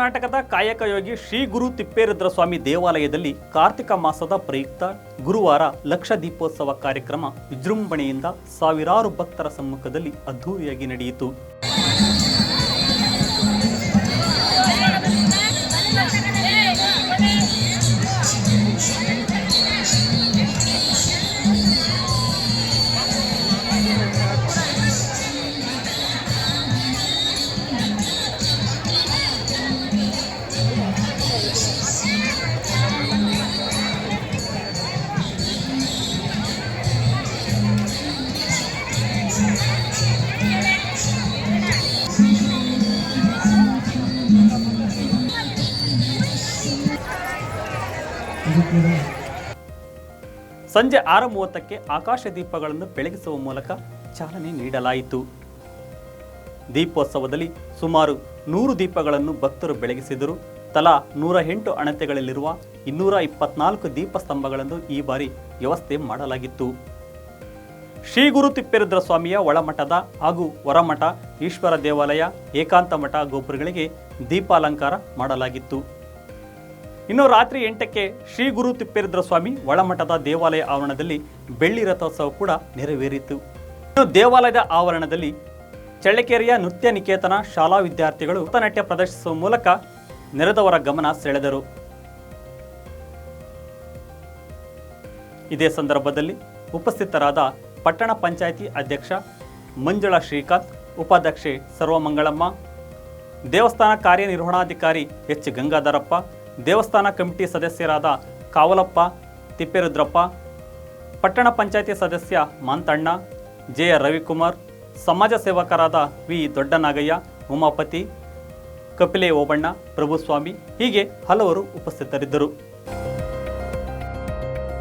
ಕರ್ನಾಟಕದ ಕಾಯಕ ಯೋಗಿ ಶ್ರೀ ಗುರು ತಿಪ್ಪೇರುದ್ರಸ್ವಾಮಿ ದೇವಾಲಯದಲ್ಲಿ ಕಾರ್ತಿಕ ಮಾಸದ ಪ್ರಯುಕ್ತ ಗುರುವಾರ ಲಕ್ಷ ದೀಪೋತ್ಸವ ಕಾರ್ಯಕ್ರಮ ವಿಜೃಂಭಣೆಯಿಂದ ಸಾವಿರಾರು ಭಕ್ತರ ಸಮ್ಮುಖದಲ್ಲಿ ಅದ್ಧೂರಿಯಾಗಿ ನಡೆಯಿತು. ಸಂಜೆ 6:30ಕ್ಕೆ ಆಕಾಶ ದೀಪಗಳನ್ನು ಬೆಳಗಿಸುವ ಮೂಲಕ ಚಾಲನೆ ನೀಡಲಾಯಿತು. ದೀಪೋತ್ಸವದಲ್ಲಿ ಸುಮಾರು 100 ದೀಪಗಳನ್ನು ಭಕ್ತರು ಬೆಳಗಿಸಿದರು. ತಲಾ 108 ಅಣತೆಗಳಲ್ಲಿರುವ 224 ದೀಪಸ್ತಂಭಗಳನ್ನು ಈ ಬಾರಿ ವ್ಯವಸ್ಥೆ ಮಾಡಲಾಗಿತ್ತು. ಶ್ರೀ ಗುರು ತಿಪ್ಪೇರುದ್ರಸ್ವಾಮಿಯ ಒಳಮಠದ ಹಾಗೂ ಹೊರಮಠ, ಈಶ್ವರ ದೇವಾಲಯ, ಏಕಾಂತ ಮಠ ಗೋಪುರಗಳಿಗೆ ದೀಪಾಲಂಕಾರ ಮಾಡಲಾಗಿತ್ತು. ಇನ್ನು ರಾತ್ರಿ 8ಕ್ಕೆ ಶ್ರೀ ಗುರು ತಿಪ್ಪೇರುದ್ರಸ್ವಾಮಿ ಒಳಮಠದ ದೇವಾಲಯ ಆವರಣದಲ್ಲಿ ಬೆಳ್ಳಿ ರಥೋತ್ಸವ ಕೂಡ ನೆರವೇರಿತು. ಇನ್ನು ದೇವಾಲಯದ ಆವರಣದಲ್ಲಿ ಚಳ್ಳಕೆರೆಯ ನೃತ್ಯ ನಿಕೇತನ ಶಾಲಾ ವಿದ್ಯಾರ್ಥಿಗಳು ನೃತ್ಯ ಪ್ರದರ್ಶಿಸುವ ಮೂಲಕ ನೆರೆದವರ ಗಮನ ಸೆಳೆದರು. ಇದೇ ಸಂದರ್ಭದಲ್ಲಿ ಉಪಸ್ಥಿತರಾದ ಪಟ್ಟಣ ಪಂಚಾಯಿತಿ ಅಧ್ಯಕ್ಷ ಮಂಜುಳಾ ಶ್ರೀಕಾಂತ್, ಉಪಾಧ್ಯಕ್ಷೆ ಸರ್ವಮಂಗಳಮ್ಮ, ದೇವಸ್ಥಾನ ಕಾರ್ಯನಿರ್ವಹಣಾಧಿಕಾರಿ ಎಚ್ ಗಂಗಾಧರಪ್ಪ, ದೇವಸ್ಥಾನ ಕಮಿಟಿ ಸದಸ್ಯರಾದ ಕಾವಲಪ್ಪ, ತಿಪ್ಪೇರುದ್ರಪ್ಪ, ಪಟ್ಟಣ ಪಂಚಾಯಿತಿ ಸದಸ್ಯ ಮಾಂತಣ್ಣ, ಜೆ ರವಿಕುಮಾರ್, ಸಮಾಜ ಸೇವಕರಾದ ವಿ ದೊಡ್ಡನಾಗಯ್ಯ, ಉಮಾಪತಿ, ಕಪಿಲೆ ಓಬಣ್ಣ, ಪ್ರಭುಸ್ವಾಮಿ ಹೀಗೆ ಹಲವರು ಉಪಸ್ಥಿತರಿದ್ದರು.